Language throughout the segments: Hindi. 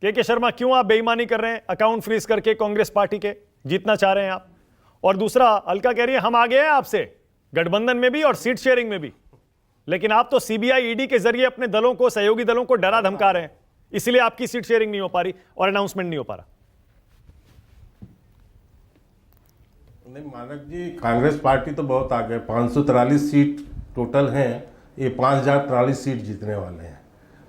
के शर्मा, क्यों आप बेईमानी कर रहे हैं अकाउंट फ्रीज करके कांग्रेस पार्टी के? जीतना चाह रहे हैं आप। और दूसरा, अलका कह रही है हम आगे हैं आपसे गठबंधन में भी और सीट शेयरिंग में भी, लेकिन आप तो सीबीआई ईडी के जरिए अपने दलों को, सहयोगी दलों को डरा धमका रहे हैं, इसलिए आपकी सीट शेयरिंग नहीं हो पा रही और अनाउंसमेंट नहीं हो पा रहा। नहीं मानक जी, कांग्रेस पार्टी तो बहुत आगे, 543 सीट टोटल हैं, ये 5043 सीट जीतने वाले हैं,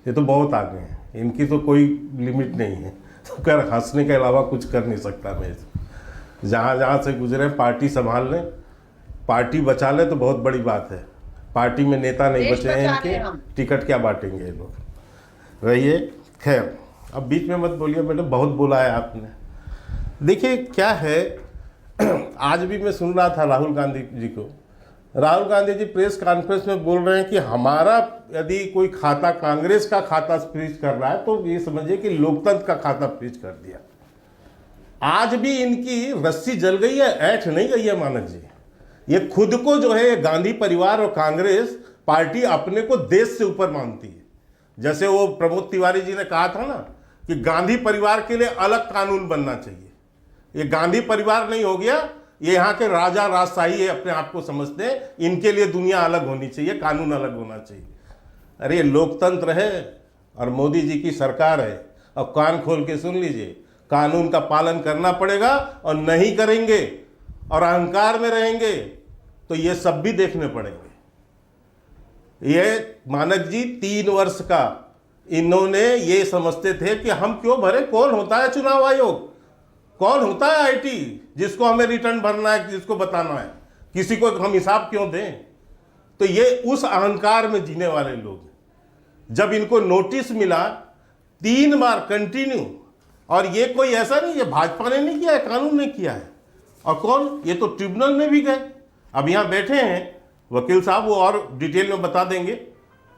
ये तो बहुत आगे हैं, इनकी तो कोई लिमिट नहीं है। तो कर हंसने के अलावा कुछ कर नहीं सकता मैं। जहाँ जहाँ से गुजरे पार्टी संभाल लें, पार्टी बचा लें तो बहुत बड़ी बात है। पार्टी में नेता नहीं बचे हैं इनके, टिकट क्या बांटेंगे ये लोग। रहिए, खैर अब बीच में मत बोलिए मैडम, बहुत बोला है आपने। देखिए क्या है, आज भी मैं सुन रहा था राहुल गांधी जी को, राहुल गांधी जी प्रेस कॉन्फ्रेंस में बोल रहे हैं कि हमारा यदि कोई खाता कांग्रेस का खाता फ्रीज कर रहा है तो ये समझिए कि लोकतंत्र का खाता फ्रीज कर दिया। आज भी इनकी रस्सी जल गई है, ऐंठ नहीं गई है मानक जी। ये खुद को जो है गांधी परिवार और कांग्रेस पार्टी अपने को देश से ऊपर मानती है। जैसे वो प्रमोद तिवारी जी ने कहा था ना कि गांधी परिवार के लिए अलग कानून बनना चाहिए। ये गांधी परिवार नहीं हो गया, ये यहाँ के राजा राजशाही अपने आप को समझते हैं, इनके लिए दुनिया अलग होनी चाहिए, कानून अलग होना चाहिए। अरे ये लोकतंत्र है और मोदी जी की सरकार है, और कान खोल के सुन लीजिए, कानून का पालन करना पड़ेगा, और नहीं करेंगे और अहंकार में रहेंगे तो ये सब भी देखने पड़ेंगे। ये मानक जी 3 वर्ष का इन्होंने ये समझते थे कि हम क्यों भरे, कौन होता है चुनाव आयोग, कौन होता है आईटी जिसको हमें रिटर्न भरना है, जिसको बताना है, किसी को हम हिसाब क्यों दें। तो ये उस अहंकार में जीने वाले लोग हैं। जब इनको नोटिस मिला 3 बार कंटिन्यू, और ये कोई ऐसा नहीं, ये भाजपा ने नहीं किया है, कानून ने किया है। और कौन, ये तो ट्रिब्यूनल में भी गए। अब यहाँ बैठे हैं वकील साहब, वो और डिटेल में बता देंगे,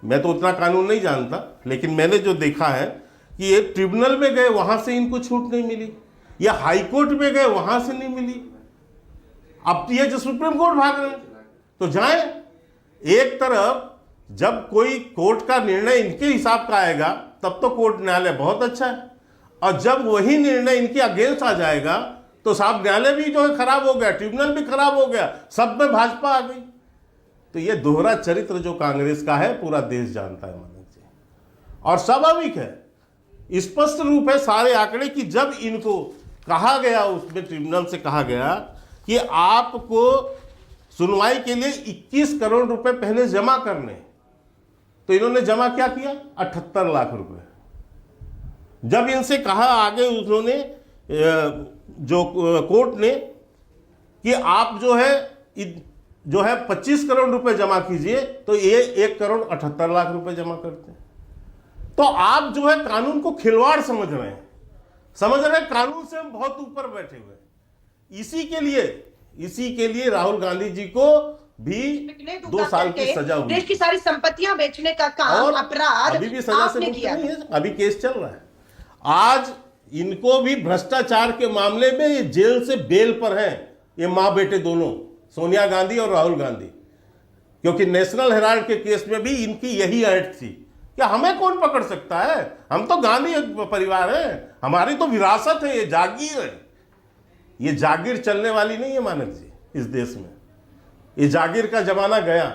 मैं तो उतना कानून नहीं जानता, लेकिन मैंने जो देखा है कि ये ट्रिब्यूनल में गए, वहां से इनको छूट नहीं मिली, या हाई कोर्ट में गए, वहां से नहीं मिली। अब ये जो सुप्रीम कोर्ट भाग रहे हैं, तो जाए। एक तरफ जब कोई कोर्ट का निर्णय इनके हिसाब का आएगा तब तो कोर्ट न्यायालय बहुत अच्छा है, और जब वही निर्णय इनके अगेंस्ट आ जाएगा तो साहब न्यायालय भी जो है खराब हो गया, ट्रिब्यूनल भी खराब हो गया, सब में भाजपा आ गई। तो ये दोहरा चरित्र जो कांग्रेस का है पूरा देश जानता है मनोज जी, और स्वाभाविक है, स्पष्ट रूप है सारे आंकड़े कि जब इनको कहा गया, उसमें ट्रिब्यूनल से कहा गया कि आपको सुनवाई के लिए 21 करोड़ रुपए पहले जमा करने, तो इन्होंने जमा क्या किया, 78 लाख रुपए। जब इनसे कहा आगे उन्होंने जो कोर्ट ने कि आप जो है 25 करोड़ रुपए जमा कीजिए, तो ये 1 करोड़ 78 लाख रुपए जमा करते हैं। तो आप जो है कानून को खिलवाड़ समझ रहे हैं, कानून से हम बहुत ऊपर बैठे हुए। इसी के लिए राहुल गांधी जी को भी 2 साल की सजा हुई। देश की सारी संपत्तियां बेचने का काम, अपराध अभी भी सजा से मुक्त नहीं है, अभी केस चल रहा है। आज इनको भी भ्रष्टाचार के मामले में ये जेल से बेल पर हैं, ये मां बेटे दोनों, सोनिया गांधी और राहुल गांधी, क्योंकि नेशनल हेराल्ड के केस में भी इनकी यही ऐड थी कि हमें कौन पकड़ सकता है, हम तो गांधी परिवार है, हमारी तो विरासत है, ये जागीर है। ये जागीर चलने वाली नहीं है मानक जी इस देश में, ये जागीर का जमाना गया।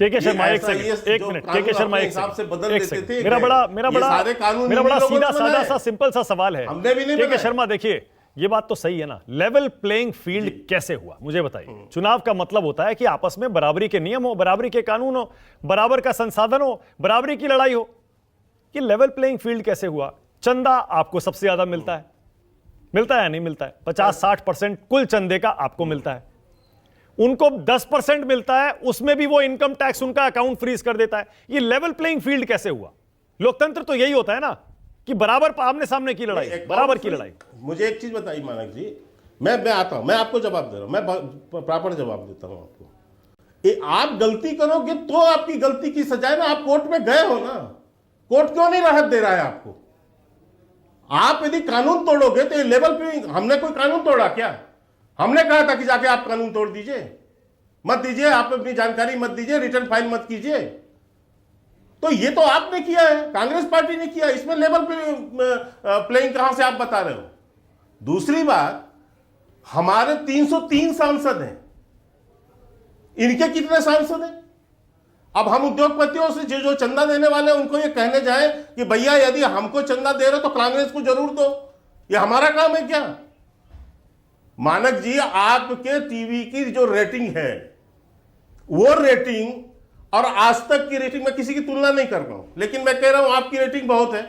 के शर्मा एक मिनट, के शर्मा एक से बदल देते थे। मेरा बड़ा सीधा साधा सा सिंपल सा सवाल है के शर्मा, देखिए ये बात तो सही है ना, लेवल प्लेइंग फील्ड कैसे हुआ मुझे बताइए। चुनाव का मतलब होता है कि आपस में बराबरी के नियम हो, बराबरी के कानून हो, बराबर का संसाधन हो, बराबरी की लड़ाई हो। कि लेवल प्लेइंग फील्ड कैसे हुआ? चंदा आपको सबसे ज्यादा मिलता है या नहीं मिलता है? 50-60% कुल चंदे का आपको मिलता है, उनको 10% मिलता है, उसमें भी वो इनकम टैक्स उनका अकाउंट फ्रीज कर देता है। ये लेवल प्लेइंग फील्ड कैसे हुआ? लोकतंत्र तो यही होता है ना कि बराबर आमने सामने की लड़ाई, बराबर की लड़ाई। मुझे एक चीज बताइए मानक जी, मैं आता हूं, मैं आपको जवाब दे रहा हूं, मैं प्रॉपर जवाब देता हूं आपको। आप गलती करोगे तो आपकी गलती की सजा है ना, आप कोर्ट में गए हो ना, कोर्ट क्यों नहीं राहत दे रहा है आपको? आप यदि कानून तोड़ोगे तो ये लेवल पे, हमने कोई कानून तोड़ा क्या? हमने कहा था कि जाके आप कानून तोड़ दीजिए, मत दीजिए, आप अपनी जानकारी मत दीजिए, रिटर्न फाइल मत कीजिए। तो ये तो आपने किया है, कांग्रेस पार्टी ने किया, इसमें लेवल प्लेइंग कहां से आप बता रहे हो? दूसरी बात, हमारे 303 सांसद हैं, इनके कितने सांसद हैं? अब हम उद्योगपतियों से जो चंदा देने वाले हैं उनको ये कहने जाए कि भैया यदि हमको चंदा दे रहे हो तो कांग्रेस को जरूर दो, ये हमारा काम है क्या? मानक जी, आपके टीवी की जो रेटिंग है वो रेटिंग और आज तक की रेटिंग में किसी की तुलना नहीं कर रहा हूं, लेकिन मैं कह रहा हूं आपकी रेटिंग बहुत है।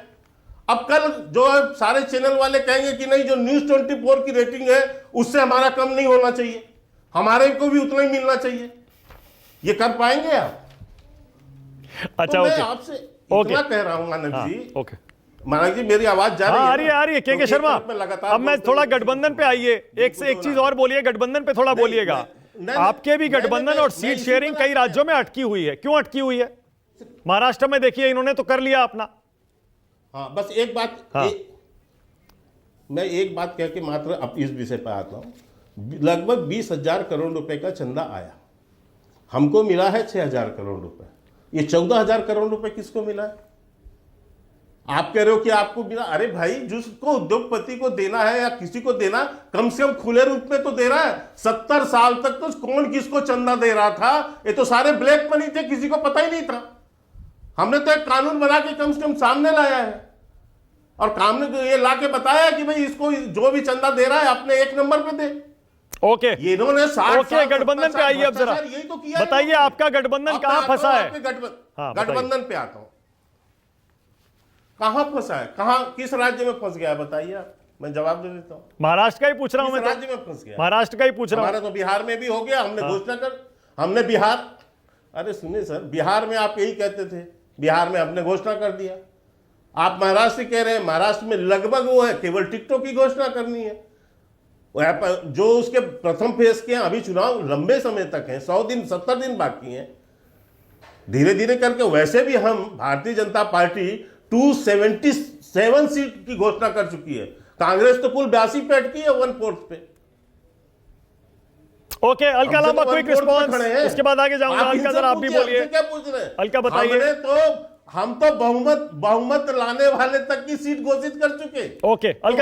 अब कल जो सारे चैनल वाले कहेंगे कि नहीं, जो न्यूज 24 की रेटिंग है उससे हमारा कम नहीं होना चाहिए, हमारे को भी उतना ही मिलना चाहिए, ये कर पाएंगे आप? अच्छा, तो मैं आपसे इतना कह रहा हूं मानक जी, ओके मानक जी, मेरी आवाज जा रही है? आ रही है के शर्मा। अब मैं थोड़ा गठबंधन पे आइए, एक से एक चीज और बोलिए, गठबंधन पे थोड़ा बोलिएगा। आपके भी गठबंधन और सीट शेयरिंग कई राज्यों में अटकी हुई है, क्यों अटकी हुई है? महाराष्ट्र में देखिए, इन्होंने तो कर लिया अपना। हाँ, बस एक बात, मैं एक बात कह के मात्र अब इस विषय पर आता हूं। लगभग 20,000 करोड़ रुपए का चंदा आया, हमको मिला है 6,000 करोड़ रुपए। ये 14,000 करोड़ रुपए किसको मिला है? आप कह रहे हो कि आपको मिला। अरे भाई, जिसको उद्योगपति को देना है या किसी को देना, कम से कम खुले रूप में तो दे रहा है। 70 साल तक तो कौन किसको चंदा दे रहा था? ये तो सारे ब्लैक मनी थे, किसी को पता ही नहीं था। हमने तो एक कानून बना के कम से कम सामने लाया है, और काम ने ये ला के बताया कि भाई इसको जो भी चंदा दे रहा है अपने एक नंबर पे दे। ओके, ये इन्होंने 60 ओके, गठबंधन पे आइए अब जरा, यही तो किया। बताइए आपका गठबंधन कहां फंसा है? गठबंधन पे आता हूं, कहां फंसा है, कहां, किस राज्य में फंस गया बताइए आप, मैं जवाब दे देता हूं। महाराष्ट्र का ही पूछ रहा हूं मैं, राज्य में फंस गया, महाराष्ट्र का ही पूछ रहा हूं। हमारा तो बिहार में भी हो गया, हमने घोषणा कर, हमने बिहार, अरे सुनिए सर, बिहार में आप यही कहते थे, बिहार में हमने घोषणा कर दिया। आप महाराष्ट्र कह रहे हैं, महाराष्ट्र में लगभग वो है, केवल टिकटों की घोषणा करनी है। जो उसके प्रथम फेज के हैं, अभी चुनाव लंबे समय तक हैं, 100 दिन 70 दिन बाकी हैं, धीरे धीरे करके। वैसे भी हम भारतीय जनता पार्टी 277 सीट की घोषणा कर चुकी है, कांग्रेस तो कुल 82 पे अटकी है, 1/4 पे। Okay, Alka Lamba quick response, इसके बाद आगे जाऊंगा। अलका जरा आप भी बोलिए, क्या पूछ रहे हैं? अलका बताइए। हम तो बहुमत लाने वाले तक की सीट घोषित कर चुके। ओके, अलका